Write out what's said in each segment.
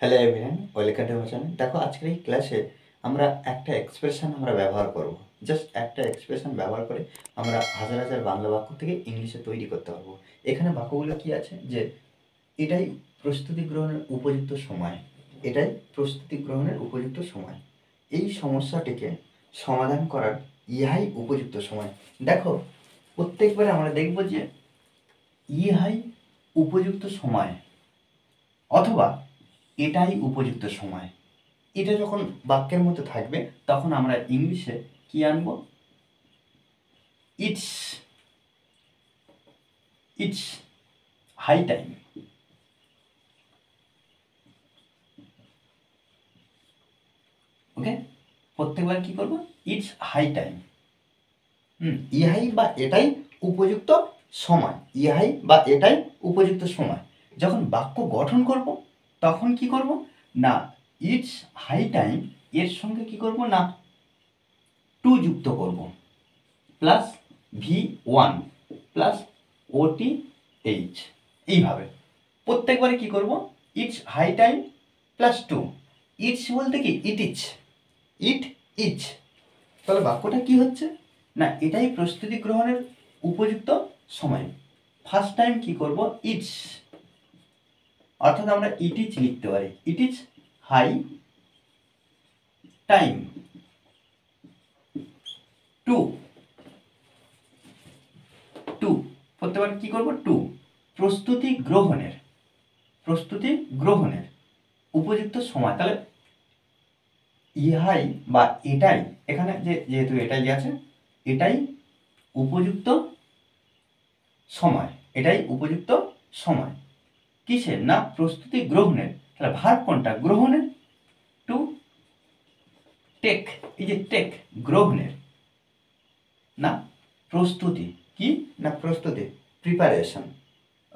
Hello everyone, welcome to my channel. দেখো আজকের এই ক্লাসে আমরা একটা এক্সপ্রেশন ব্যবহার করব। জাস্ট একটা এক্সপ্রেশন ব্যবহার করে আমরা হাজার হাজার বাংলা বাক্য থেকে ইংলিশে তৈরি করতে পারবো। এখানে বাক্যগুলো কি আছে যে এটাই প্রস্তুতি গ্রহণের উপযুক্ত সময়, এটাই প্রস্তুতি গ্রহণের উপযুক্ত সময়, এই সমস্যাটিকে সমাধান করার ইহাই উপযুক্ত সময়। দেখো প্রত্যেকবারে আমরা দেখব যে ইহাই উপযুক্ত সময় অথবা এটাই উপযুক্ত সময়, এটা যখন বাক্যের মধ্যে থাকবে তখন আমরা ইংলিশে কি আনব? It's it's high time. Okay, প্রত্যেকবার কি করব? It's high time. ইহাই বা এটাই উপযুক্ত সময়, ইহাই বা এটাই উপযুক্ত সময়। যখন বাক্য গঠন করব তখন কি করব না, ইটস হাই টাইম এর সঙ্গে কি করব না, টু যুক্ত করব, প্লাস V1 প্লাস OTH। এইভাবে প্রত্যেকবারে কি করব? It's high time plus two. It's বলতে কি? It is. তাহলে বাক্যটা কি হচ্ছে না, এটাই প্রস্তুতি গ্রহণের উপযুক্ত সময়। ফার্স্ট টাইম কি করব? ইটস, অর্থাৎ আমরা ইট ইজ লিখতে পারি। It is high time to প্রত্যেকবার কি করব? টু, প্রস্তুতি গ্রহণের উপযুক্ত সময়। তাহলে ইহাই বা এটাই, এখানে যেহেতু এটাই আছে, এটাই উপযুক্ত সময়, এটাই উপযুক্ত সময় কিসের? না প্রস্তুতি গ্রহণের। তাহলে ভার্ব কোনটা? গ্রহণের। টু টেক, এই যে টেক গ্রহণের, না প্রস্তুতি, কি না প্রস্তুতি, প্রিপারেশন।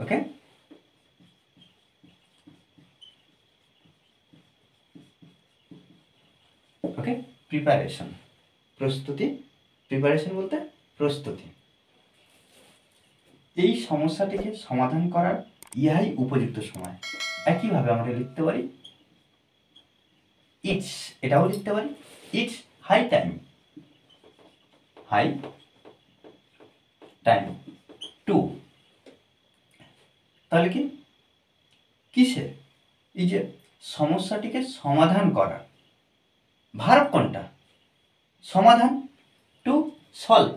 ওকে, ওকে, প্রিপারেশন, প্রস্তুতি। প্রিপারেশন বলতে প্রস্তুতি। এই সমস্যাটিকে সমাধান করার ইহাই উপযুক্ত সময়। একইভাবে আমরা লিখতে পারি ইটস, এটাও লিখতে পারি ইটস হাই টাইম টু। তাহলে কি কিসের? এই যে সমস্যাটিকে সমাধান করা। ভার্ব কোনটা? সমাধান। টু সলভ,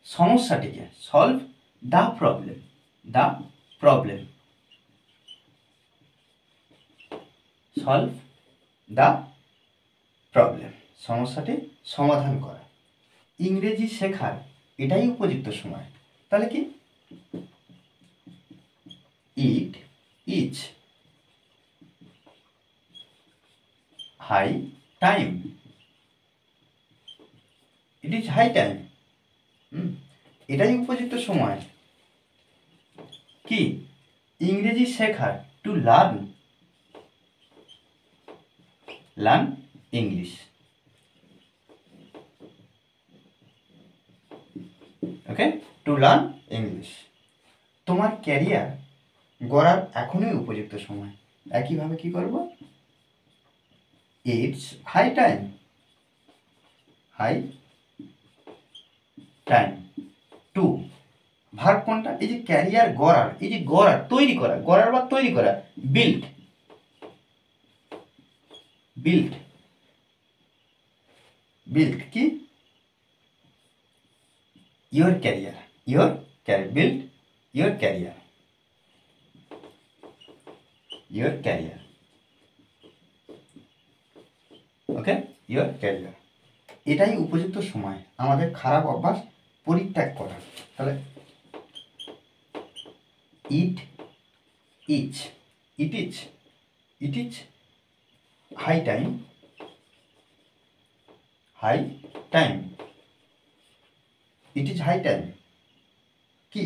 সমস্যাটিকে, solve the problem, solve the problem, সমস্যাটি সমাধান করা। ইংরেজি শেখার এটাই উপযুক্ত সময়। তাহলে কি it is high time, it is high time, এটাই উপযুক্ত সময় কি ইংরেজি শেখার। To learn English. Okay, to learn English. তোমার ক্যারিয়ার গড়ার এখনই উপযুক্ত সময়। একইভাবে কি করব? It's high time to. Verb কোনটা? এই যে ক্যারিয়ার গড়ার, এই যে গড়ার, তৈরি করা, গড়ার বা তৈরি করা, বিল্ড কি your career, build your career, okay, your career। এটাই উপযুক্ত সময় আমাদের খারাপ অভ্যাস পরিত্যাগ করা। তাহলে it is high time it is high time কি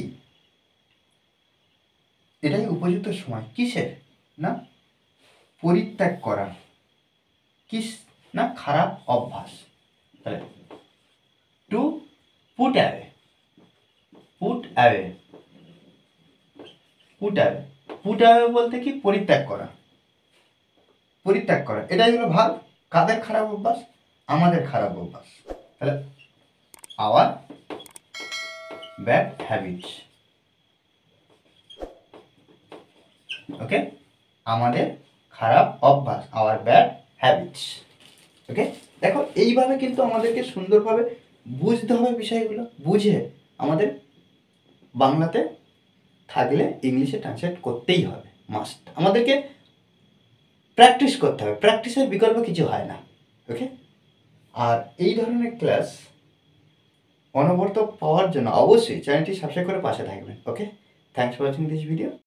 এটাই উপযুক্ত সময় কিসের? না পরিত্যাগ করা, কিস না খারাপ অভ্যাস। তাহলে to put away. Put away, put away বলতে কি পরিত্যাগ করা, পরিত্যাগ করা, এটাই হলো ভাব। কাদের খারাপ অভ্যাস? আমাদের খারাপ অভ্যাস। তাহলে আওয়ার ব্যাড হ্যাবিটস, ওকে, আমাদের খারাপ অভ্যাস, আওয়ার ব্যাড হ্যাবিটস, ওকে। দেখো এইভাবে কিন্তু আমাদেরকে সুন্দরভাবে বুঝতে হবে বিষয়গুলো, বুঝে আমাদের বাংলাতে থাকলে ইংলিশে ট্রান্সলেট করতেই হবে, মাস্ট। আমাদেরকে প্র্যাকটিস করতে হবে, প্র্যাকটিসের বিকল্প কিছু হয় না, ওকে। আর এই ধরনের ক্লাস অনবরত পাওয়ার জন্য অবশ্যই চ্যানেলটি সাবস্ক্রাইব করে পাশে থাকবেন, okay. Thanks for watching this video.